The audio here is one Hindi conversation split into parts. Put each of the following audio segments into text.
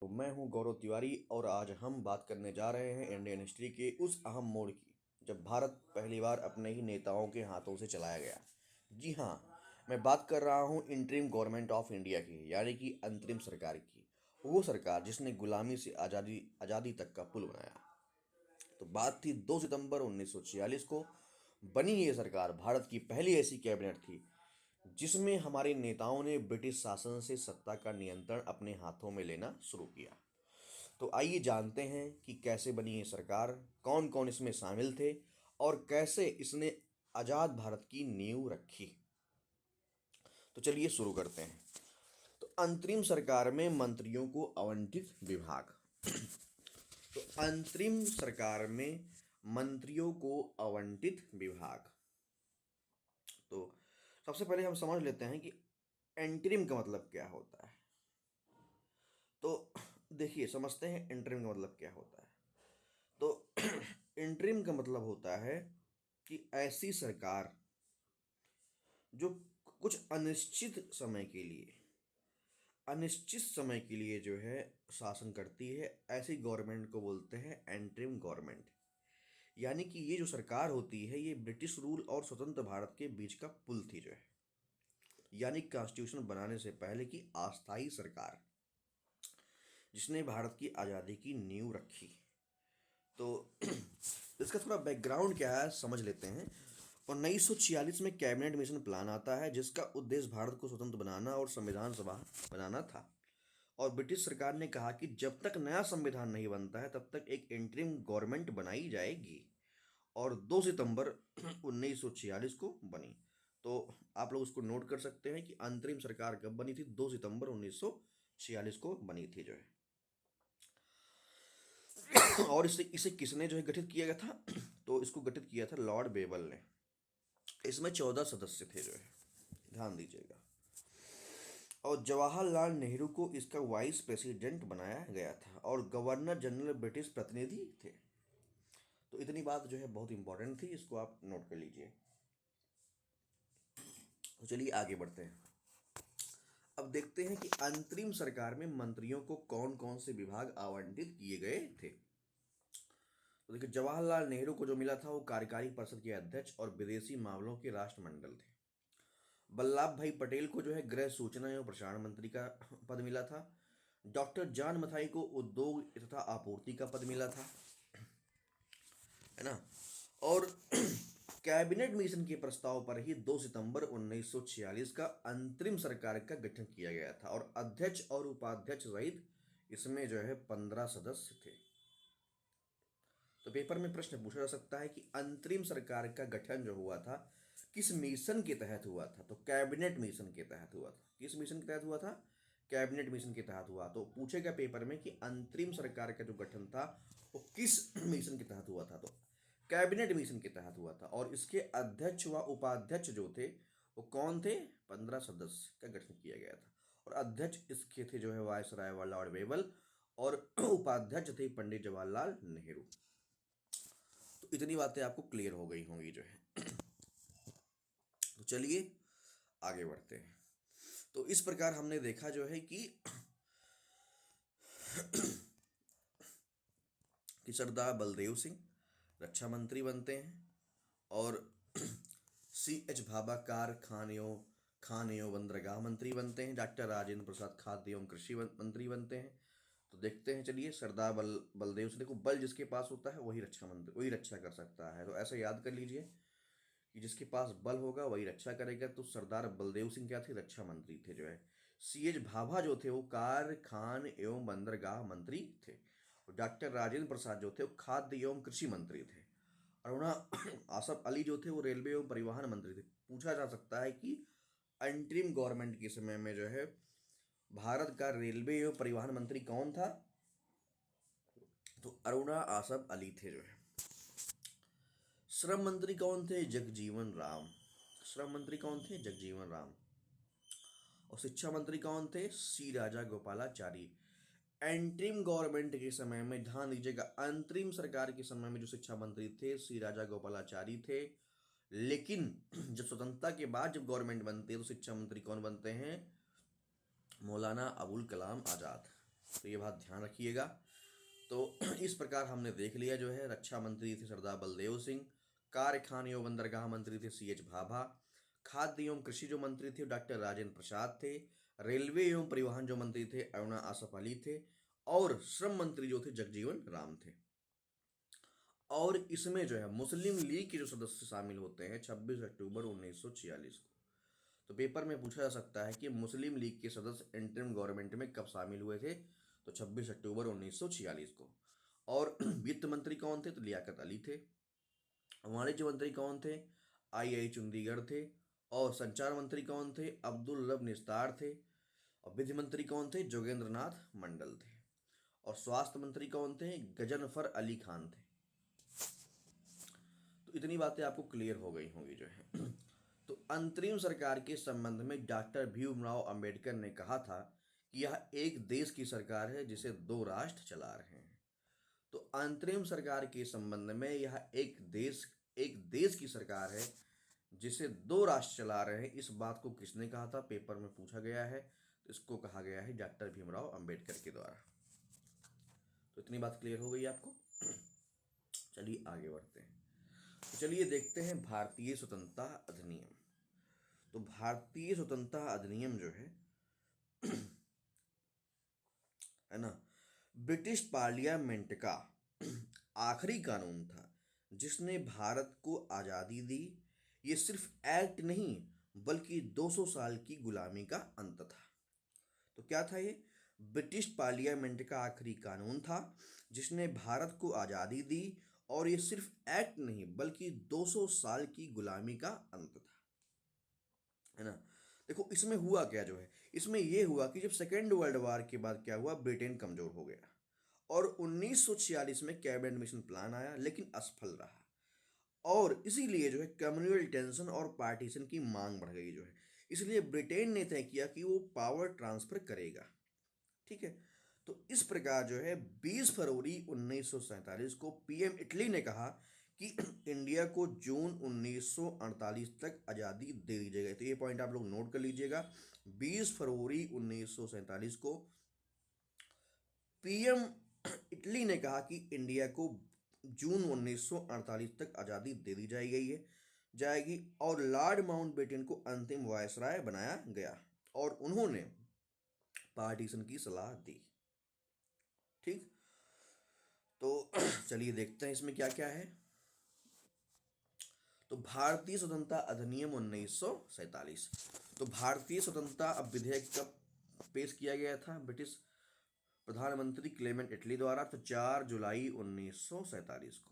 तो मैं हूं गौरव तिवारी और आज हम बात करने जा रहे हैं इंडियन हिस्ट्री के उस अहम मोड़ की जब भारत पहली बार अपने ही नेताओं के हाथों से चलाया गया। जी हाँ, मैं बात कर रहा हूं इंटरिम गवर्नमेंट ऑफ इंडिया की, यानी कि अंतरिम सरकार की। वो सरकार जिसने गुलामी से आज़ादी आज़ादी तक का पुल बनाया। तो बात थी 2 सितंबर 1946 को। बनी ये सरकार भारत की पहली ऐसी कैबिनेट थी जिसमें हमारे नेताओं ने ब्रिटिश शासन से सत्ता का नियंत्रण अपने हाथों में लेना शुरू किया। तो आइए जानते हैं कि कैसे बनी ये सरकार, कौन कौन इसमें शामिल थे और कैसे इसने आज़ाद भारत की नींव रखी। तो चलिए शुरू करते हैं। तो अंतरिम सरकार में मंत्रियों को आवंटित विभाग। तो अंतरिम सरकार में मंत्रियों को आवंटित विभाग। तो सबसे पहले हम समझ लेते हैं कि एंटरिम का मतलब क्या होता है। तो देखिए, समझते हैं इंटरिम का मतलब क्या होता है। तो इंटरिम का मतलब होता है कि ऐसी सरकार जो कुछ अनिश्चित समय के लिए जो है शासन करती है, ऐसी गवर्नमेंट को बोलते हैं एंटरिम गवर्नमेंट। यानी कि ये जो सरकार होती है ये ब्रिटिश रूल और स्वतंत्र भारत के बीच का पुल थी जो है, यानी कॉन्स्टिट्यूशन बनाने से पहले की अस्थायी सरकार जिसने भारत की आज़ादी की नींव रखी। तो इसका थोड़ा बैकग्राउंड क्या है समझ लेते हैं। 1946 में कैबिनेट मिशन प्लान आता है जिसका उद्देश्य भारत को स्वतंत्र बनाना और संविधान सभा बनाना था। और ब्रिटिश सरकार ने कहा कि जब तक नया संविधान नहीं बनता है तब तक एक इंटरिम गवर्नमेंट बनाई जाएगी। और 2 सितंबर 1946 को बनी। तो आप लोग उसको नोट कर सकते हैं कि अंतरिम सरकार कब बनी थी। 2 सितंबर 1946 को बनी थी जो है। और इसे इसे किसने जो है गठित किया गया था, तो इसको गठित किया था लॉर्ड बेबल ने। इसमें 14 सदस्य थे जो है, ध्यान दीजिएगा। और जवाहरलाल नेहरू को इसका वाइस प्रेसिडेंट बनाया गया था और गवर्नर जनरल ब्रिटिश प्रतिनिधि थे। तो इतनी बात जो है बहुत इंपॉर्टेंट थी, इसको आप नोट कर लीजिए। तो चलिए आगे बढ़ते हैं। अब देखते हैं कि अंतरिम सरकार में मंत्रियों को कौन कौन से विभाग आवंटित किए गए थे। तो देखिए, जवाहरलाल नेहरू को जो मिला था वो कार्यकारी परिषद के अध्यक्ष और विदेशी मामलों के राष्ट्रमंडल थे। वल्लभ भाई पटेल को जो है गृह सूचना एवं प्रसारण मंत्री का पद मिला था। डॉक्टर जॉन मथाई को उद्योग तथा आपूर्ति का पद मिला था, है ना। और कैबिनेट मिशन के प्रस्ताव पर ही 2 सितंबर 1946 का अंतरिम सरकार का गठन किया गया था और अध्यक्ष और उपाध्यक्ष सहित इसमें जो है 15 सदस्य थे। तो पेपर में प्रश्न पूछा जा सकता है कि अंतरिम सरकार का गठन जो हुआ था किस मिशन के तहत हुआ था। तो कैबिनेट मिशन के तहत हुआ था। किस मिशन के तहत हुआ था? कैबिनेट मिशन के तहत हुआ। तो पूछेगा पेपर में कि अंतरिम सरकार का जो गठन था वो किस मिशन के तहत हुआ था। तो कैबिनेट मिशन के तहत हुआ था और इसके अध्यक्ष व उपाध्यक्ष जो थे वो कौन थे? 15 सदस्य का गठन किया गया था। और अध्यक्ष इसके थे जो है वायसराय व लॉर्ड वेबल और उपाध्यक्ष थे पंडित जवाहरलाल नेहरू। तो इतनी बातें आपको क्लियर हो गई होंगी जो है। तो चलिए आगे बढ़ते हैं। तो इस प्रकार हमने देखा जो है कि सरदार बलदेव सिंह रक्षा मंत्री बनते हैं और C.H. भाभा खान एवं बंदरगाह मंत्री बनते हैं। डॉक्टर राजेंद्र प्रसाद खाद्य एवं कृषि मंत्री बनते हैं। तो देखते हैं, चलिए। सरदार बलदेव सिंह, देखो बल जिसके पास होता है वही रक्षा मंत्री, वही रक्षा कर सकता है। तो ऐसा याद कर लीजिए कि जिसके पास बल होगा वही रक्षा करेगा। तो सरदार बलदेव सिंह क्या थे? रक्षा मंत्री थे जो है। C.H. भाभा जो थे वो खान एवं बंदरगाह मंत्री थे। और डॉक्टर राजेंद्र प्रसाद जो थे वो खाद्य एवं कृषि मंत्री थे। अरुणा आसफ अली जो थे वो रेलवे एवं परिवहन मंत्री थे। पूछा जा सकता है कि अंतरिम गवर्नमेंट के समय में जो है भारत का रेलवे एवं परिवहन मंत्री कौन था? तो अरुणा आसफ अली थे जो है। श्रम मंत्री कौन थे? जगजीवन राम। श्रम मंत्री कौन थे? जगजीवन राम। और शिक्षा मंत्री कौन थे? सी राजा गोपालाचारी। एंट्रीम गवर्नमेंट के समय में ध्यान दीजिएगा, अंतरिम सरकार के समय में जो शिक्षा मंत्री थे सी राजा गोपालाचारी थे। लेकिन जब स्वतंत्रता के बाद जब गवर्नमेंट बनती है तो शिक्षा मंत्री कौन बनते हैं? मौलाना अबुल कलाम आजाद। तो ये बात ध्यान रखिएगा। तो इस प्रकार हमने देख लिया जो है, रक्षा मंत्री थे सरदार बलदेव सिंह, कारखाने एवं बंदरगाह मंत्री थे सी एच भाभा, खाद्य एवं कृषि जो मंत्री थे डॉक्टर राजेंद्र प्रसाद थे, रेलवे एवं परिवहन जो मंत्री थे अरुणा आसफ अली थे, और श्रम मंत्री जो थे जगजीवन राम थे। और इसमें जो है मुस्लिम लीग के जो सदस्य शामिल होते हैं 26 अक्टूबर 1946 को। तो पेपर में पूछा जा सकता है कि मुस्लिम लीग के सदस्य इंटरिम गवर्नमेंट में कब शामिल हुए थे, तो 26 अक्टूबर 1946 को। और वित्त मंत्री कौन थे, तो लियाकत अली थे। वाणिज्य मंत्री कौन थे, आई चंडीगढ़ थे। और संचार मंत्री कौन थे, अब्दुल रब निस्तार थे। और विधि मंत्री कौन थे, जोगेंद्र नाथ मंडल थे। और स्वास्थ्य मंत्री कौन थे, गजनफर अली खान थे। तो इतनी बातें आपको क्लियर हो गई होंगी जो है। तो अंतरिम सरकार के संबंध में डॉक्टर भीमराव अंबेडकर ने कहा था कि यह एक देश की सरकार है जिसे दो राष्ट्र चला रहे हैं। तो अंतरिम सरकार के संबंध में यह एक देश की सरकार है जिसे दो राष्ट्र चला रहे हैं, इस बात को किसने कहा था, पेपर में पूछा गया है। तो इसको कहा गया है डॉक्टर भीमराव अंबेडकर के द्वारा। तो इतनी बात क्लियर हो गई आपको। चलिए आगे बढ़ते हैं। तो चलिए देखते हैं भारतीय स्वतंत्रता अधिनियम। तो भारतीय स्वतंत्रता अधिनियम जो है ना, ब्रिटिश पार्लियामेंट का आखिरी कानून था जिसने भारत को आज़ादी दी। ये सिर्फ एक्ट नहीं बल्कि 200 साल की गुलामी का अंत था। तो क्या था ये, ब्रिटिश पार्लियामेंट का आखिरी कानून था जिसने भारत को आज़ादी दी, और ये सिर्फ एक्ट नहीं बल्कि 200 साल की गुलामी का अंत था, है ना। देखो इसमें हुआ क्या जो है, इसमें ये हुआ कि जब सेकेंड वर्ल्ड वार के बाद क्या हुआ, ब्रिटेन कमजोर हो गया और 1946 में कैबिनेट मिशन प्लान आया लेकिन असफल रहा। और इसीलिए जो है कम्युनल टेंशन और पार्टीशन की मांग बढ़ गई जो है। इसलिए ब्रिटेन ने तय किया कि वो पावर ट्रांसफर करेगा। ठीक है। तो इस प्रकार जो है 20 फरवरी 1947 को पीएम इटली ने कहा कि इंडिया को जून 1948 तक आज़ादी दे दी जाएगी। तो ये पॉइंट आप लोग नोट कर लीजिएगा। 20 फरवरी 1947 को पीएम इटली ने कहा कि इंडिया को जून 1948 तक आज़ादी दे दी जाएगी और लॉर्ड माउंटबेटन को अंतिम वायसराय बनाया गया और उन्होंने पार्टीशन की सलाह दी। ठीक, तो चलिए देखते हैं इसमें क्या क्या है। तो भारतीय स्वतंत्रता अधिनियम 1947। तो भारतीय स्वतंत्रता अब विधेयक कब पेश किया गया था ब्रिटिश प्रधानमंत्री क्लेमेंट इटली द्वारा, तो 4 जुलाई 1947 को।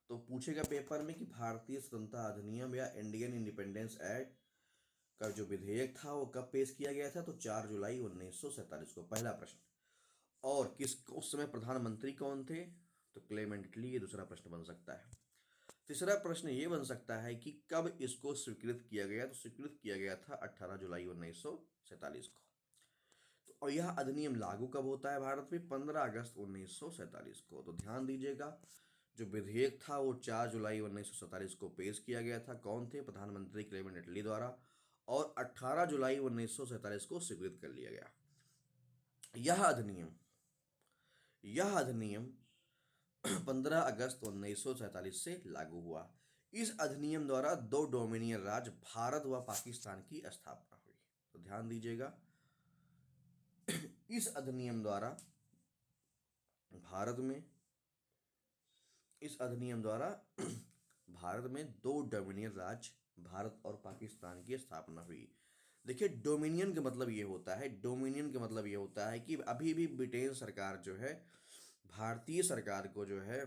तो पूछेगा पेपर में कि भारतीय स्वतंत्रता अधिनियम या इंडियन इंडिपेंडेंस एक्ट का जो विधेयक था वो कब पेश किया गया था, तो 4 जुलाई 1947 को, पहला प्रश्न। और उस समय प्रधानमंत्री कौन थे, तो क्लेमेंट इटली, ये दूसरा प्रश्न बन सकता है। तीसरा प्रश्न ये बन सकता है कि कब इसको स्वीकृत किया गया, तो स्वीकृत किया गया था 18 जुलाई 1947 को। तो और यह अधिनियम लागू कब होता है भारत में, 15 अगस्त 1947 को। तो ध्यान दीजिएगा, जो विधेयक था वो 4 जुलाई 1947 को पेश किया गया था। कौन थे, प्रधानमंत्री क्लेमेंट इटली द्वारा, और 18 जुलाई 1947 को स्वीकृत कर लिया गया। यह अधिनियम 15 अगस्त 1947 से लागू हुआ। इस अधिनियम द्वारा दो डोमिनियन राज्य भारत व पाकिस्तान की स्थापना हुई। तो ध्यान दीजिएगा, इस अधिनियम द्वारा भारत में दो डोमिनियन राज्य भारत और पाकिस्तान की स्थापना हुई। देखिए डोमिनियन का मतलब ये होता है कि अभी भी ब्रिटेन सरकार जो है भारतीय सरकार को जो है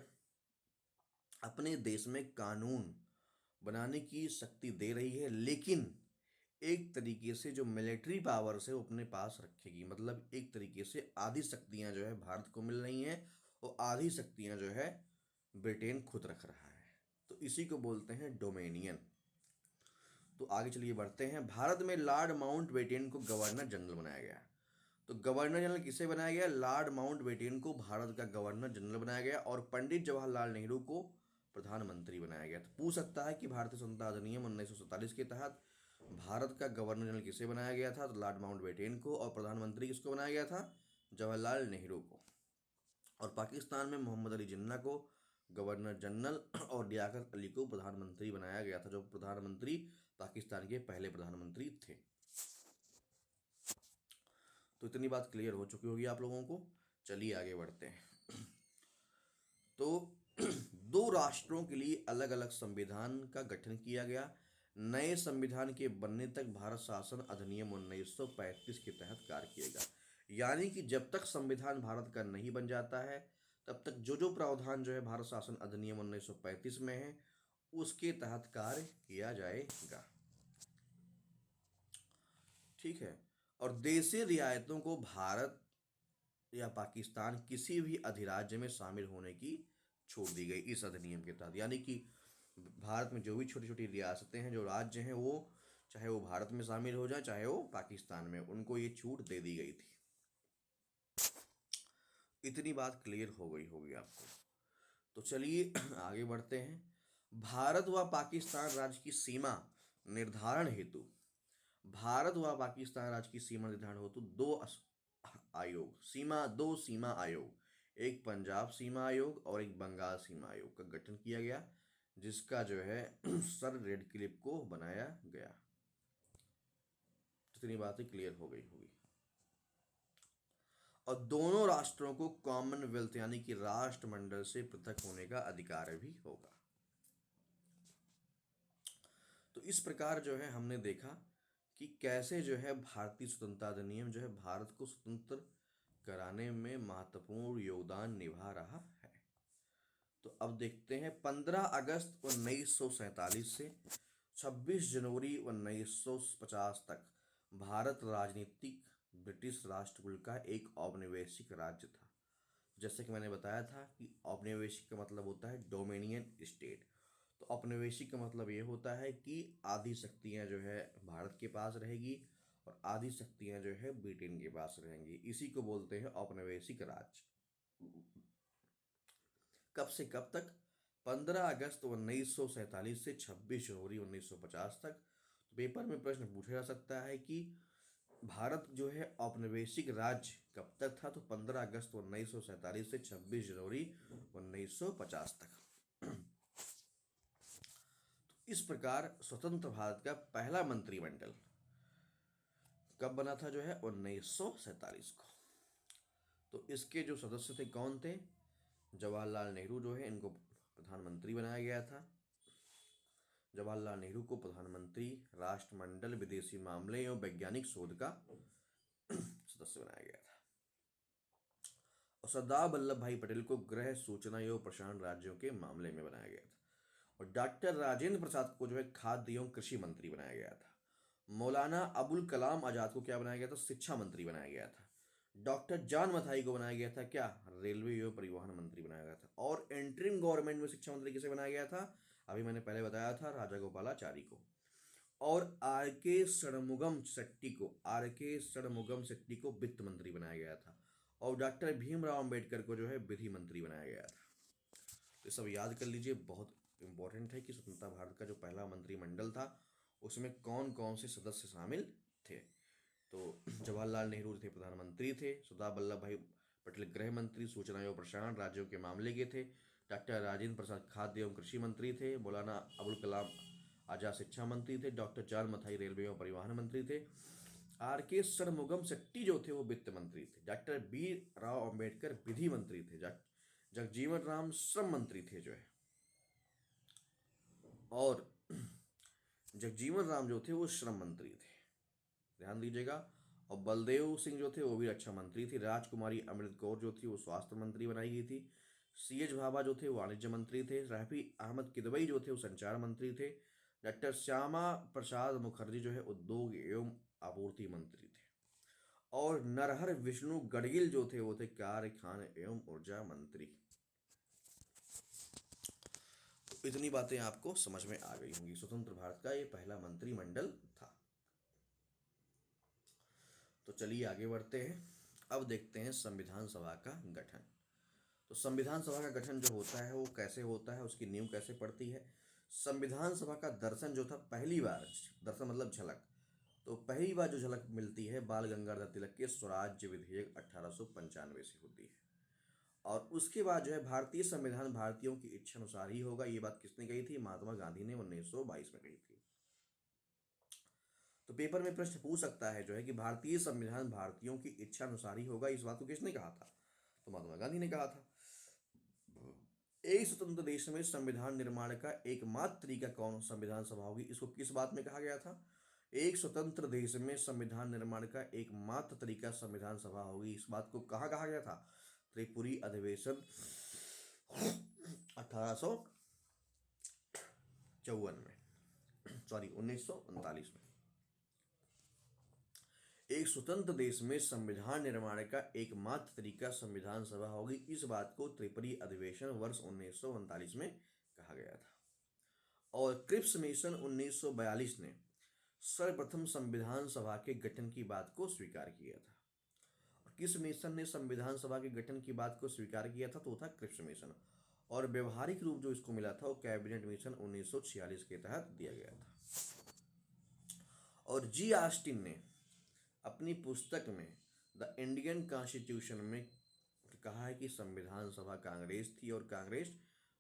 अपने देश में कानून बनाने की शक्ति दे रही है, लेकिन एक तरीके से जो मिलिट्री पावर्स है वो अपने पास रखेगी। मतलब एक तरीके से आधी शक्तियां जो है भारत को मिल रही हैं और आधी शक्तियां जो है ब्रिटेन खुद रख रहा है। तो इसी को बोलते हैं डोमेनियन। तो आगे चलिए बढ़ते हैं। भारत में लॉर्ड माउंटबेटन को गवर्नर जनरल बनाया गया। तो गवर्नर जनरल किसे बनाया गया, लॉर्ड माउंटबेटन को भारत का गवर्नर जनरल बनाया गया और पंडित जवाहरलाल नेहरू को प्रधानमंत्री बनाया गया। तो पूछ सकता है कि भारतीय स्वतंत्रता अधिनियम 1947 के तहत भारत का गवर्नर जनरल किसे बनाया गया था, तो लॉर्ड माउंटबेटन को, और प्रधानमंत्री किसको बनाया गया था, जवाहरलाल नेहरू को, और पाकिस्तान में मोहम्मद अली जिन्ना को गवर्नर जनरल और लियाकत अली को प्रधानमंत्री बनाया गया था, जो प्रधानमंत्री पाकिस्तान के पहले प्रधानमंत्री थे। तो इतनी बात क्लियर हो चुकी होगी आप लोगों को। चलिए आगे बढ़ते हैं। तो दो राष्ट्रों के लिए अलग अलग संविधान का गठन किया गया। नए संविधान के बनने तक भारत शासन अधिनियम 1935 के तहत कार्य किएगा। यानी कि जब तक संविधान भारत का नहीं बन जाता है तब तक जो जो प्रावधान जो है भारत शासन अधिनियम 1935 में है उसके तहत कार्य किया जाएगा। ठीक है। और देशी रियायतों को भारत या पाकिस्तान किसी भी अधिराज्य में शामिल होने की छूट दी गई इस अधिनियम के तहत। यानी कि भारत में जो भी छोटी छोटी रियासतें हैं, जो राज्य हैं, वो चाहे वो भारत में शामिल हो जाए चाहे वो पाकिस्तान में, उनको ये छूट दे दी गई थी। इतनी बात क्लियर हो गई होगी आपको। तो चलिए आगे बढ़ते हैं। भारत व पाकिस्तान राज्य की सीमा निर्धारण हेतु भारत व पाकिस्तान राज्य की सीमा निर्धारण हेतु दो सीमा आयोग, एक पंजाब सीमा आयोग और एक बंगाल सीमा आयोग का गठन किया गया, जिसका जो है सर रेडक्लिफ को बनाया गया। इतनी बातें क्लियर हो गई होगी। और दोनों राष्ट्रों को कॉमनवेल्थ यानी कि राष्ट्रमंडल से पृथक होने का अधिकार भी होगा। तो इस प्रकार जो है हमने देखा कि कैसे जो है भारतीय स्वतंत्रता अधिनियम जो है भारत को स्वतंत्र कराने में महत्वपूर्ण योगदान निभा रहा है। तो अब देखते हैं 15 अगस्त 1947 से 26 जनवरी 1950 तक भारत राजनीतिक ब्रिटिश राष्ट्रकुल का एक औपनिवेशिक राज्य था। जैसे कि मैंने बताया था कि औपनिवेशिक का मतलब होता है डोमिनियन स्टेट। तो औपनिवेशिक का मतलब ये होता है कि आधी शक्तियाँ जो है भारत के पास रहेगी और आधी शक्तियाँ जो है ब्रिटेन के पास रहेंगी। इसी को बोलते हैं औपनिवेशिक राज्य। कब से कब तक? 15 अगस्त 1947 से 26 जनवरी 1950 तक। तो पेपर में प्रश्न पूछा जा सकता है कि भारत जो है औपनिवेशिक राज्य कब तक था? तो 15 अगस्त 1947 से 26 जनवरी 1950 तक। तो इस प्रकार स्वतंत्र भारत का पहला मंत्रिमंडल कब बना था? जो है 1947 को। तो इसके जो सदस्य थे कौन थे? जवाहरलाल नेहरू जो है इनको प्रधानमंत्री बनाया गया था। जवाहरलाल नेहरू को प्रधानमंत्री, राष्ट्रमंडल, विदेशी मामले एवं वैज्ञानिक शोध का सदस्य बनाया गया था। और सरदार वल्लभ भाई पटेल को गृह, सूचना एवं प्रसारण राज्यों के मामले में बनाया गया था। और डॉक्टर राजेंद्र प्रसाद को जो है खाद्य एवं कृषि मंत्री बनाया गया था। मौलाना अबुल कलाम आजाद को क्या बनाया गया था? शिक्षा मंत्री बनाया गया था। डॉक्टर जॉन मथाई को बनाया गया था क्या? रेलवे एवं परिवहन मंत्री बनाया गया था। और इंटरिम गवर्नमेंट में शिक्षा मंत्री किसे बनाया गया था? अभी मैंने पहले बताया था, राजा गोपालाचारी को। और आर के षणमुगम शेट्टी को वित्त मंत्री बनाया गया था। और डॉक्टर भीमराव अंबेडकर को जो है विधि मंत्री बनाया गया था। तो सब याद कर लीजिए, बहुत इंपॉर्टेंट है कि स्वतंत्रता भारत का जो पहला मंत्रिमंडल था उसमें कौन कौन से सदस्य शामिल थे। तो जवाहरलाल नेहरू थे, प्रधानमंत्री थे। सरदार वल्लभ भाई पटेल गृह मंत्री, सूचना एवं प्रसारण राज्यों के मामले के थे। डॉक्टर राजेंद्र प्रसाद खाद्य एवं कृषि मंत्री थे। मौलाना अबुल कलाम आजाद शिक्षा मंत्री थे। डॉक्टर जॉन मथाई रेलवे एवं परिवहन मंत्री थे। आर के षणमुगम शेट्टी जो थे वो वित्त मंत्री थे। डॉक्टर बी राव अम्बेडकर विधि मंत्री थे। जगजीवन राम श्रम मंत्री थे जो है। और जगजीवन राम जो थे वो श्रम मंत्री थे, ध्यान दीजिएगा। और बलदेव सिंह जो थे वो भी रक्षा मंत्री थे। राजकुमारी अमृत कौर जो थी वो स्वास्थ्य मंत्री बनाई गई थी। सी.एच. भाभा जो थे वो वाणिज्य मंत्री थे। रफी अहमद किदवई जो थे वो संचार मंत्री थे। डॉक्टर श्यामा प्रसाद मुखर्जी जो है उद्योग एवं आपूर्ति मंत्री थे। और नरहर विष्णु गडगिल जो थे वो थे कार्य, खान एवं ऊर्जा मंत्री। तो इतनी बातें आपको समझ में आ गई होंगी। स्वतंत्र भारत का ये पहला मंत्रिमंडल था। तो चलिए आगे बढ़ते हैं। अब देखते हैं संविधान सभा का गठन। तो संविधान सभा का गठन जो होता है वो कैसे होता है, उसकी नींव कैसे पड़ती है। संविधान सभा का दर्शन जो था पहली बार, दर्शन मतलब झलक, तो तो पहली बार जो झलक मिलती है बाल गंगाधर तिलक के स्वराज्य विधेयक 1895 से होती है। और उसके बाद जो है भारतीय संविधान भारतीयों की इच्छा अनुसार ही होगा, ये बात किसने कही थी? महात्मा गांधी ने 1922 में कही थी। तो पेपर में प्रश्न पूछ सकता है जो है कि भारतीय संविधान भारतीयों की इच्छा अनुसार ही होगा, इस बात को किसने कहा था? तो महात्मा गांधी ने कहा था। एक स्वतंत्र देश में संविधान निर्माण का एकमात्र तरीका कौन संविधान सभा होगी, इसको किस बात में कहा गया था? एक स्वतंत्र देश में संविधान निर्माण का एकमात्र तरीका संविधान सभा होगी, इस बात को कहाँ कहा गया था? त्रिपुरी अधिवेशन 1854 में, सॉरी 1939 में। एक स्वतंत्र देश में संविधान निर्माण का एकमात्र तरीका संविधान सभा होगी, इस बात को त्रिपुरी अधिवेशन वर्ष 1939 में कहा गया था। और क्रिप्स मिशन 1942 ने सर्वप्रथम संविधान सभा के गठन की बात को स्वीकार किया था। और किस मिशन ने संविधान सभा के गठन की बात को स्वीकार किया था? तो था क्रिप्स मिशन। और व्यवहारिक रूप जो इसको मिला था वो कैबिनेट मिशन 1946 के तहत दिया गया था। और जी ऑस्टिन ने अपनी पुस्तक में द इंडियन कॉन्स्टिट्यूशन में कहा है कि संविधान सभा कांग्रेस थी और कांग्रेस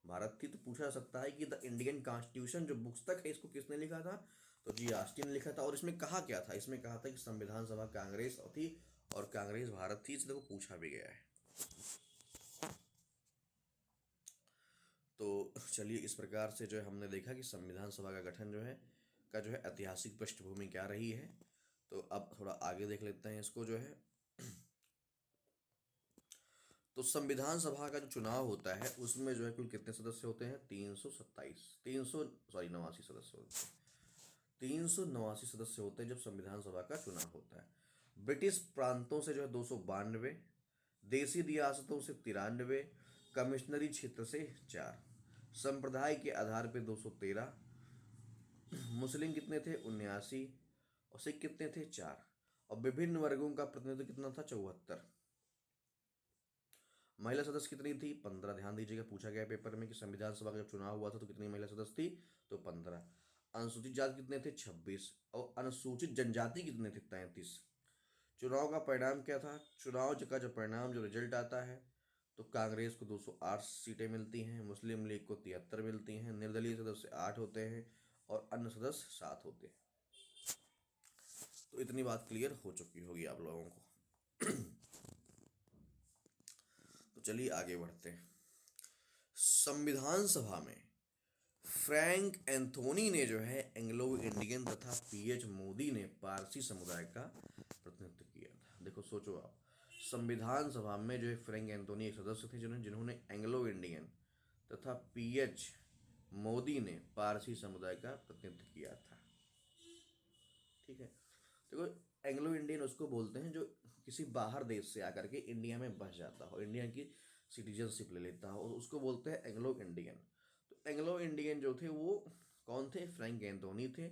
भारत थी। तो पूछा जा सकता है कि द इंडियन कॉन्स्टिट्यूशन जो पुस्तक है इसको किसने लिखा था? तो जी ऑस्टिन ने लिखा था। और इसमें कहा क्या था? इसमें कहा था कि संविधान सभा कांग्रेस थी और कांग्रेस भारत थी, इसलिए को पूछा भी गया है। तो चलिए, इस प्रकार से जो है हमने देखा कि संविधान सभा का गठन जो है ऐतिहासिक पृष्ठभूमि क्या रही है। तो अब थोड़ा आगे देख लेते हैं इसको जो है। तो संविधान सभा का जो चुनाव होता है उसमें जो है कुल कितने सदस्य होते हैं? 89 सदस्य होते हैं। 389 सदस्य होते हैं जब संविधान सभा का चुनाव होता है। ब्रिटिश प्रांतों से जो है 292, देसी रियासतों से 93, कमिश्नरी क्षेत्र से 4, संप्रदाय के आधार पर 213, मुस्लिम कितने थे? 79, और सिख कितने थे? 4, और विभिन्न वर्गों का प्रतिनिधित्व कितना था? 74। महिला सदस्य कितनी थी? 15। ध्यान दीजिएगा, पूछा गया पेपर में कि संविधान सभा का जब चुनाव हुआ था तो कितनी महिला सदस्य थी? तो 15। अनुसूचित जाति कितने थे? 26, और अनुसूचित जनजाति कितने थे? 33। चुनाव का परिणाम क्या था? चुनाव का जो परिणाम जो रिजल्ट आता है तो कांग्रेस को 208 सीटें मिलती हैं, मुस्लिम लीग को 73 मिलती हैं, निर्दलीय सदस्य 8 होते हैं और अन्य सदस्य 7 होते हैं। तो इतनी बात क्लियर हो चुकी होगी आप लोगों को। तो चलिए आगे बढ़ते हैं। संविधान सभा में फ्रैंक एंथोनी ने जो है एंग्लो इंडियन तथा पीएच मोदी ने पारसी समुदाय का प्रतिनिधित्व किया था। देखो सोचो आप, संविधान सभा में जो है फ्रैंक एंथोनी एक सदस्य थे जिन्होंने एंग्लो इंडियन तथा पीएच मोदी ने पारसी समुदाय का प्रतिनिधित्व किया था। ठीक है, देखो एंग्लो इंडियन उसको बोलते हैं जो किसी बाहर देश से आकर के इंडिया में बस जाता हो, इंडिया की सिटीजनशिप ले लेता हो, उसको बोलते हैं एंग्लो इंडियन। तो एंग्लो इंडियन जो थे वो कौन थे? फ्रैंक एंथोनी थे।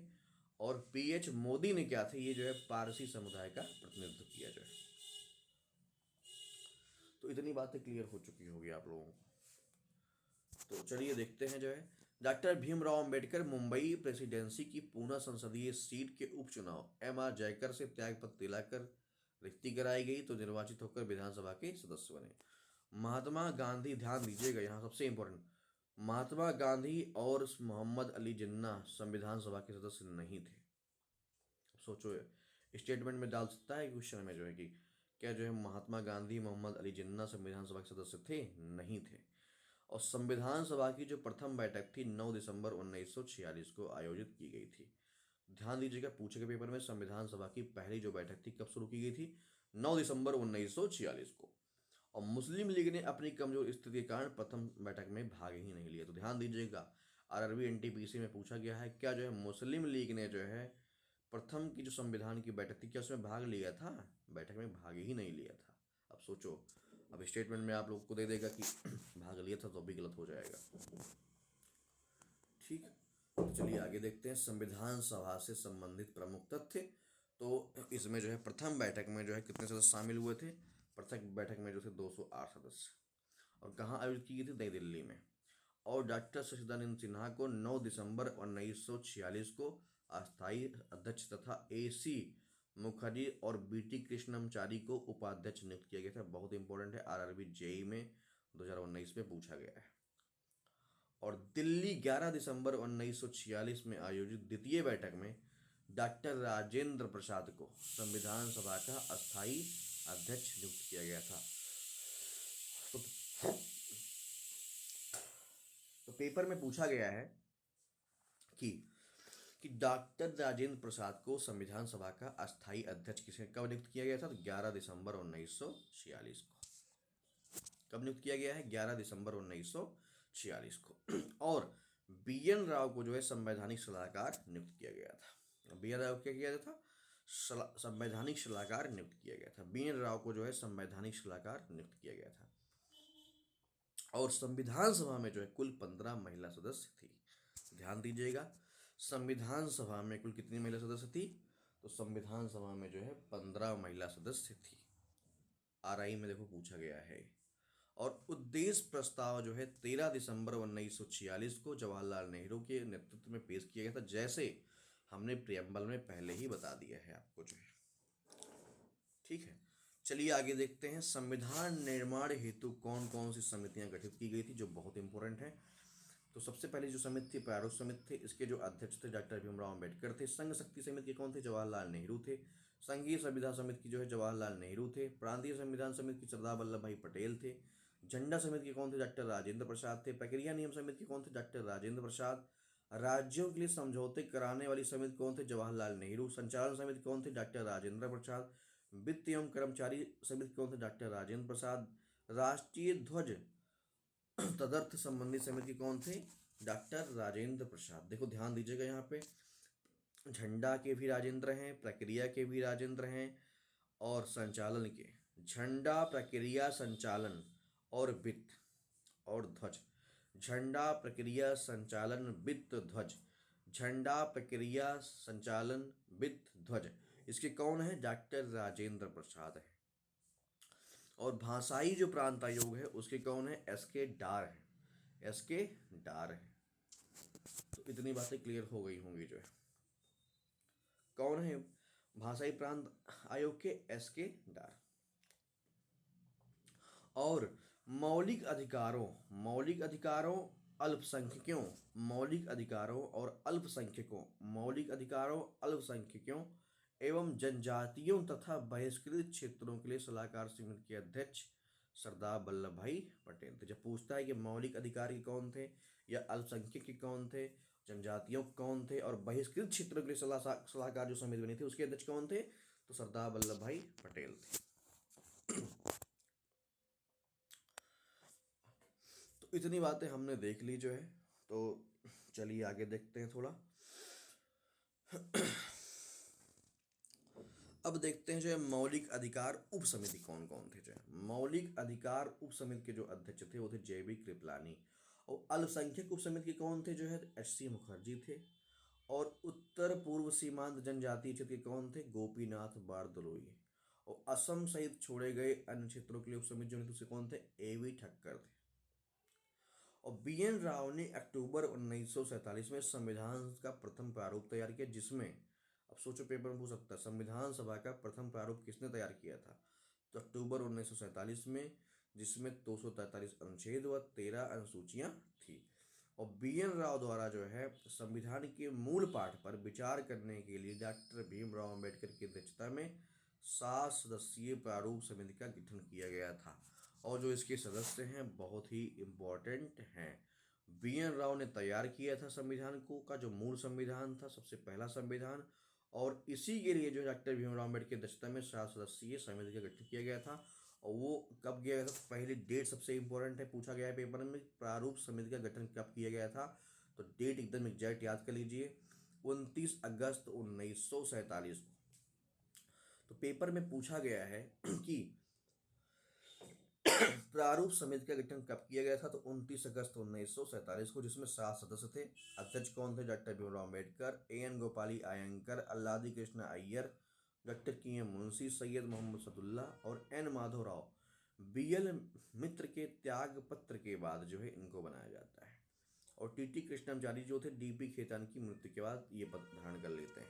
और पीएच मोदी ने क्या थे? ये जो है पारसी समुदाय का प्रतिनिधित्व किया जो है। तो इतनी बातें क्लियर हो चुकी होगी आप लोगों को। तो चलिए देखते हैं जो है डॉक्टर भीमराव अंबेडकर मुंबई प्रेसिडेंसी की पूना संसदीय सीट के उपचुनाव एम.आर. जयकर से त्यागपत्र दिलाकर रिक्ति कराई गई तो निर्वाचित होकर विधानसभा के सदस्य बने। महात्मा गांधी, ध्यान दीजिएगा यहाँ सबसे इंपॉर्टेंट, महात्मा गांधी और मोहम्मद अली जिन्ना संविधान सभा के सदस्य नहीं थे। सोचो, स्टेटमेंट में डाल सकता है क्वेश्चन में जो है कि क्या जो है महात्मा गांधी, मोहम्मद अली जिन्ना संविधान सभा के सदस्य थे? नहीं थे। और संविधान सभा की जो प्रथम बैठक थी 9 दिसंबर 1946 को आयोजित की गई थी। ध्यान दीजिएगा, पूछे गए पेपर में संविधान सभा की पहली जो बैठक थी कब शुरू की गई थी? 9 दिसंबर 1946 को। और मुस्लिम लीग ने अपनी कमजोर स्थिति के कारण प्रथम बैठक में भाग ही नहीं लिया। तो ध्यान दीजिएगा, आरआरबी एनटीपीसी में पूछा गया है क्या जो है मुस्लिम लीग ने जो है प्रथम की जो संविधान की बैठक थी क्या उसमें भाग लिया था? बैठक में भाग ही नहीं लिया था। अब सोचो, अब स्टेटमेंट में आप लोग को दे देगा कि भाग लिया था तो भी गलत हो जाएगा। ठीक, तो चलिए आगे देखते हैं संविधान सभा से संबंधित प्रमुख तथ्य। तो इसमें जो है प्रथम बैठक में जो है कितने सदस्य शामिल हुए थे? प्रथम बैठक में जो थे 208 सदस्य। और कहाँ आयोजित की गई थी? नई दिल्ली में। और डॉक्टर सचिदानंद सिन्हा को 9 दिसंबर 1946 को अस्थायी अध्यक्ष तथा AC मुखर्जी और BT कृष्णमचारी को उपाध्यक्ष नियुक्त किया गया था। बहुत इंपॉर्टेंट है, RRB JEE में 2019 में पूछा गया है। और दिल्ली 11 दिसंबर 1946 में आयोजित द्वितीय बैठक में डॉक्टर राजेंद्र प्रसाद को संविधान सभा का अस्थायी अध्यक्ष नियुक्त किया गया था। तो पेपर में पूछा गया है कि डॉक्टर राजेंद्र प्रसाद को संविधान सभा का अस्थायी अध्यक्ष किसे कब नियुक्त किया गया था? 11 दिसंबर 1946 को। कब नियुक्त किया गया है? 11 दिसंबर 1946 को। और BN राव को जो है संवैधानिक सलाहकार नियुक्त किया गया था। BN राव क्या किया था? संवैधानिक सलाहकार नियुक्त किया गया था। BN राव को जो है संवैधानिक सलाहकार नियुक्त किया गया था। और संविधान सभा में जो है कुल 15 महिला सदस्य थी। ध्यान दीजिएगा, संविधान सभा में कुल कितनी महिला सदस्य थी? तो संविधान सभा में जो है 15 महिला सदस्य थी। RI में देखो पूछा गया है। और उद्देश्य प्रस्ताव जो है 13 दिसंबर 1946 को जवाहरलाल नेहरू के नेतृत्व में पेश किया गया था, जैसे हमने प्रियम्बल में पहले ही बता दिया है आपको जो है। ठीक है, चलिए आगे देखते हैं। संविधान निर्माण हेतु कौन कौन सी समितियां गठित की गई थी, जो बहुत इंपॉर्टेंट है। तो सबसे पहले जो समिति थी प्रारूप समिति थे। इसके जो अध्यक्ष थे डॉक्टर भीमराव अम्बेडकर थे। संघ शक्ति समिति के कौन थे? जवाहरलाल नेहरू थे। संघीय संविधान समिति की जो है जवाहरलाल नेहरू थे। प्रांतीय संविधान समिति की सरदार वल्लभ भाई पटेल थे। झंडा समिति के कौन थे? डॉक्टर राजेंद्र प्रसाद थे। प्रक्रिया नियम समिति के कौन थे? डॉक्टर राजेंद्र प्रसाद। राज्यों के लिए समझौते कराने वाली समिति कौन थे? जवाहरलाल नेहरू। संचालन समिति कौन थे? डॉक्टर राजेंद्र प्रसाद। वित्त एवं कर्मचारी समिति कौन थे? डॉक्टर राजेंद्र प्रसाद। राष्ट्रीय ध्वज तदर्थ संबंधी समिति कौन थे? डॉक्टर राजेंद्र प्रसाद। देखो ध्यान दीजिएगा, यहाँ पे झंडा के भी राजेंद्र हैं, प्रक्रिया के भी राजेंद्र हैं, और संचालन के झंडा, प्रक्रिया, संचालन और वित्त और ध्वज। झंडा, प्रक्रिया, संचालन, वित्त, ध्वज। झंडा, प्रक्रिया, संचालन, वित्त, ध्वज, इसके कौन है? डॉक्टर राजेंद्र प्रसाद है। और भाषाई जो प्रांत आयोग है उसके कौन है? SK डार है। SK डार है। तो इतनी बातें क्लियर हो गई होंगी जो है। कौन है भाषाई प्रांत आयोग के? SK डार। और मौलिक अधिकारों अल्पसंख्यकों, मौलिक अधिकारों और अल्पसंख्यकों, मौलिक अधिकारों, अल्पसंख्यकों एवं जनजातियों तथा बहिष्कृत क्षेत्रों के लिए सलाहकार समिति के अध्यक्ष सरदार वल्लभ भाई पटेल थे। जब पूछता है कि मौलिक अधिकार के कौन थे या अल्पसंख्यक के कौन थे, जनजातियों कौन थे और बहिष्कृत क्षेत्रों के लिए सलाहकार जो समिति बनी थी उसके अध्यक्ष कौन थे? तो सरदार वल्लभ भाई पटेल थे। तो इतनी बातें हमने देख ली जो है। तो चलिए आगे देखते हैं थोड़ा। अब देखते हैं जो है मौलिक अधिकार उप समिति कौन कौन थे। जो है मौलिक अधिकार उप समिति के जो अध्यक्ष थे वो थे JB कृपलानी। और अल्पसंख्यक उप समिति के कौन थे? जो है HC मुखर्जी थे। और उत्तर पूर्व सीमांत जनजातीय क्षेत्र के कौन थे? गोपीनाथ बारदलोई। और असम सहित छोड़े गए अन्य क्षेत्रों के लिए उप समिति जो थे कौन थे? AB ठक्कर थे। और BN राव ने अक्टूबर 1947 में संविधान का प्रथम प्रारूप तैयार किया, जिसमें अब सोचो पेपर में पूछ सकता है संविधान सभा का प्रथम प्रारूप किसने तैयार किया था? तो अक्टूबर 1947 में, जिसमें 243 अनुच्छेद व 13 अनुसूचियां थी। और BN राव द्वारा जो है संविधान के मूल पाठ पर विचार करने के लिए डॉक्टर भीमराव अम्बेडकर की अध्यक्षता में 7 सदस्यीय प्रारूप समिति का गठन किया गया था। और जो इसके सदस्य हैं बहुत ही इम्पोर्टेंट हैं। BN राव ने तैयार किया था संविधान को का जो मूल संविधान था, सबसे पहला संविधान। और इसी के लिए जो डॉक्टर भीमराव अम्बेडकर की अध्यक्षता में 7 सदस्यीय समिति का गठन किया गया था। और वो कब किया गया था? पहली डेट सबसे इंपॉर्टेंट है, पूछा गया है पेपर में, प्रारूप समिति का गठन कब किया गया था? तो डेट एकदम एग्जैक्ट याद कर लीजिए, 29 अगस्त 1947 को। तो पेपर में पूछा गया है कि प्रारूप समिति का गठन कब किया गया था? तो 29 अगस्त 1947 को, जिसमें 7 सदस्य थे। अध्यक्ष कौन थे? Doctor Bhimrao Ambedkar, AN Gopali Ayyangar, Alladi Krishna Iyer, doctor KM Munshi, Syed Mohammad Saadulla और N माधव राव। BL मित्र के त्याग पत्र के बाद जो है इनको बनाया जाता है। और टीटी कृष्णमाचारी जो थे डीपी खेतान की मृत्यु के बाद ये पद धारण कर लेते हैं।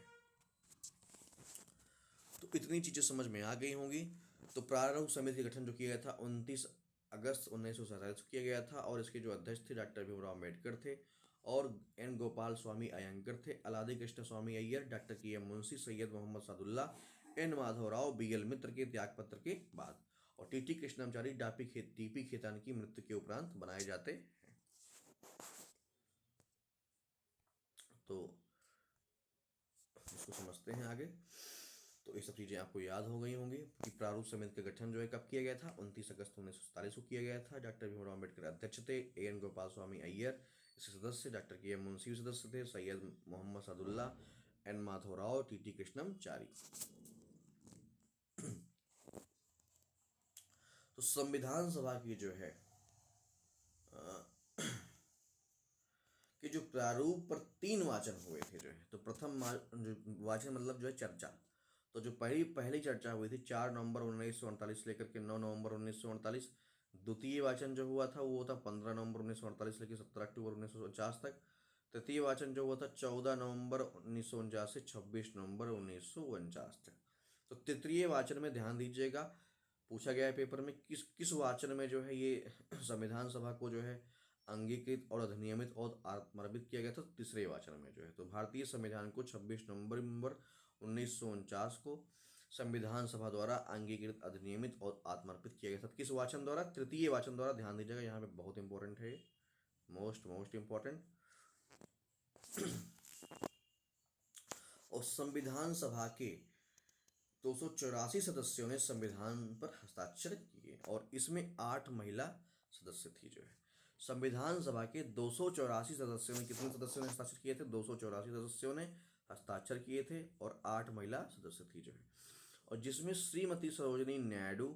तो इतनी चीजें समझ में आ गई होंगी। तो प्रारूप समिति का गठन जो किया गया था 29 अगस्त 1947 को किया गया था, और इसके जो अध्यक्ष थे डॉक्टर भीमराव अम्बेडकर थे, और एन गोपाल स्वामी अयंगर थे, Alladi Krishna Swami Iyer, doctor K M Munshi, Syed Mohammad Saadulla, N Madhavrao, BL Mitra के त्यागपत्र के बाद, और टीटी कृष्णमाचारी डीपी खेतान की मृत्यु के उपरांत बनाए जाते हैं। तो इसको समझते हैं आगे। तो ये सब चीज़ें आपको याद हो गई होंगी कि प्रारूप समिति का गठन जो है कब किया गया था, 29 अगस्त 1947 को किया गया था। डॉक्टर भीमराव अम्बेडकर अध्यक्ष थे, एन गोपाल स्वामी अय्यर इसके सदस्य, डॉक्टर के एम मुंशी सदस्य थे, सैयद मोहम्मद सादुल्ला, एन माधवराव, टीटी कृष्णमाचारी। तो संविधान सभा की जो है कि जो प्रारूप पर 3 वाचन हुए थे जो है, तो प्रथम वाचन मतलब जो है चर्चा, तो जो पहली चर्चा हुई थी 4 नवंबर 1948 लेकर के 9 नवंबर 1948। द्वितीय वाचन जो हुआ था वो था 15 नवंबर 1948 लेकर 17 अक्टूबर 1949 तक। तृतीय वाचन जो हुआ था 14 नवंबर 1949 से 26 नवंबर 1949 तक। तो तृतीय वाचन में ध्यान दीजिएगा, पूछा गया है पेपर में किस किस वाचन में जो है ये संविधान सभा को जो है अंगीकृत और अधिनियमित और आत्मर्पित किया गया था। तीसरे वाचन में जो है, तो भारतीय संविधान को 26 नवंबर 1949 को संविधान सभा द्वारा अंगीकृत, अधिनियमित और आत्मर्पित किया गया था। किस वाचन द्वारा? तृतीय वाचन द्वारा। ध्यान दीजिएगा, यहाँ पे बहुत इंपॉर्टेंट है, मोस्ट इंपॉर्टेंट। और संविधान सभा के 284 सदस्यों ने संविधान पर हस्ताक्षर किए, और इसमें 8 महिला सदस्य थी जो है। संविधान सभा के 284 सदस्यों ने, कितने सदस्यों ने हस्ताक्षर किए थे? 284 सदस्यों ने हस्ताक्षर किए थे, और 8 महिला सदस्य थी जो है। और जिसमें श्रीमती सरोजिनी नायडू,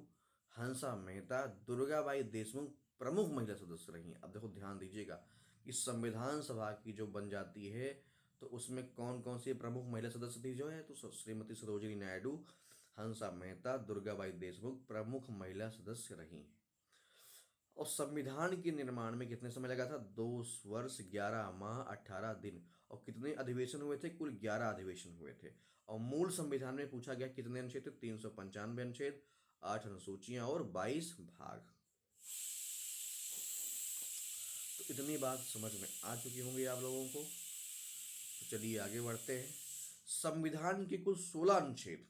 हंसा मेहता, दुर्गाबाई देशमुख प्रमुख महिला सदस्य रही। अब देखो ध्यान दीजिएगा कि संविधान सभा की जो बन जाती है तो उसमें कौन कौन सी प्रमुख महिला सदस्य थी जो है, तो श्रीमती सरोजिनी नायडू, हंसा मेहता, दुर्गाबाई देशमुख प्रमुख महिला सदस्य रही। और संविधान के निर्माण में कितने समय लगा था? 2 वर्ष 11 माह 18 दिन। और कितने अधिवेशन हुए थे? कुल 11 अधिवेशन हुए थे। और मूल संविधान में पूछा गया कितने अनुच्छेद थे? 395 अनुच्छेद, 8 अनुसूचियां और 22 भाग। तो इतनी बात समझ में आ चुकी होंगी आप लोगों को। तो चलिए आगे बढ़ते हैं। संविधान के कुल 16 अनुच्छेद,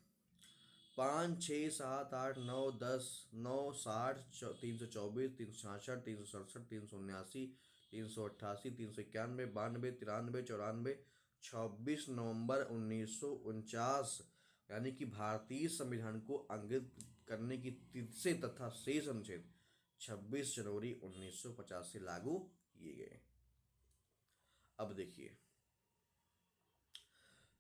5, 6, 7, 8, 9, 10, 9, 60, 324, 366, 367, 379, 388, 391, 92, 93, 94, 26 नवंबर 1949 यानी कि भारतीय संविधान को अंकित करने की तिथि से तथा शेष अनुच्छेद 26 जनवरी 1950 से लागू किए गए। अब देखिए,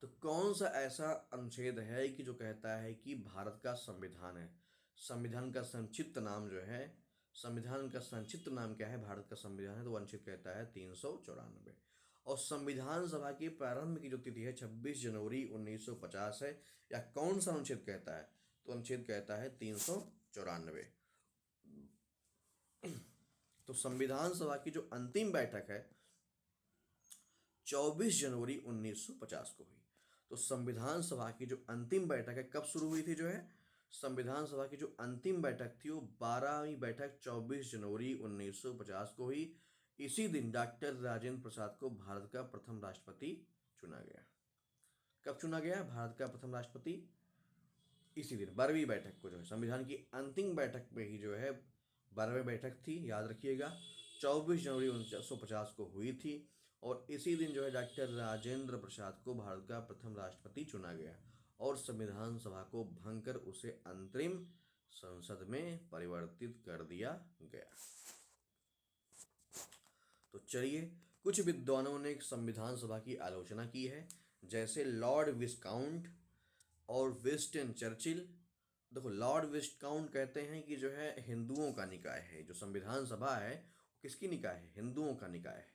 तो कौन सा ऐसा अनुच्छेद है कि जो कहता है कि भारत का संविधान है, संविधान का संक्षिप्त नाम जो है, संविधान का संक्षिप्त नाम क्या है? भारत का संविधान है। तो अनुच्छेद कहता है 394। और संविधान सभा की प्रारंभ की जो तिथि है 26 जनवरी 1950 है। या कौन सा अनुच्छेद कहता है? तो अनुच्छेद कहता है 394। तो संविधान सभा की जो अंतिम बैठक है 24 जनवरी 1950 को हुई। तो संविधान सभा की जो अंतिम बैठक है कब शुरू हुई थी जो है? संविधान सभा की जो अंतिम बैठक थी वो 12वीं बैठक 24 जनवरी 1950 को हुई। इसी दिन डॉक्टर राजेंद्र प्रसाद को भारत का प्रथम राष्ट्रपति चुना गया। कब चुना गया भारत का प्रथम राष्ट्रपति? इसी दिन 12वीं बैठक को जो है, संविधान की अंतिम बैठक में ही जो है 12वीं बैठक थी, याद रखिएगा, 24 जनवरी 1950 को हुई थी। और इसी दिन जो है डॉक्टर राजेंद्र प्रसाद को भारत का प्रथम राष्ट्रपति चुना गया, और संविधान सभा को भंग कर उसे अंतरिम संसद में परिवर्तित कर दिया गया। तो चलिए, कुछ विद्वानों ने संविधान सभा की आलोचना की है, जैसे लॉर्ड विस्काउंट और विंस्टन चर्चिल। देखो, लॉर्ड विस्काउंट कहते हैं कि जो है हिंदुओं का निकाय है, जो संविधान सभा है किसकी निकाय है? हिंदुओं का निकाय है।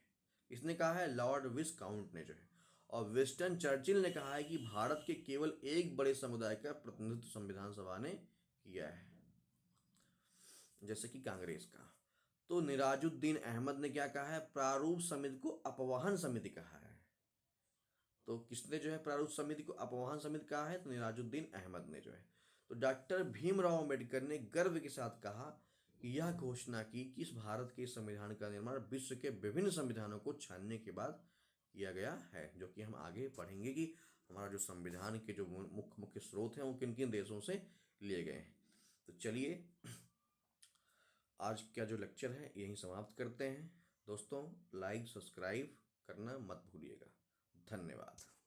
इसने कहा है लॉर्ड विस्काउंट ने जो है। और विंस्टन चर्चिल ने कहा है कि भारत के केवल एक बड़े समुदाय का प्रतिनिधित्व संविधान सभा ने किया है, जैसे कि कांग्रेस का। तो निराजुद्दीन अहमद ने क्या कहा है, प्रारूप समिति को अपवाहन समिति कहा है। तो किसने जो है प्रारूप समिति को अपवाहन समिति कहा है, तो निराजुद्दीन अहमद ने जो है। तो डॉक्टर भीमराव अंबेडकर ने गर्व के साथ कहा कि यह घोषणा की कि इस भारत के संविधान का निर्माण विश्व के विभिन्न संविधानों को छानने के बाद किया गया है, जो कि हम आगे पढ़ेंगे कि हमारा जो संविधान के जो मुख्य मुख्य स्रोत हैं वो किन किन देशों से लिए गए हैं। तो चलिए आज का जो लेक्चर है यहीं समाप्त करते हैं। दोस्तों लाइक सब्सक्राइब करना मत भूलिएगा। धन्यवाद।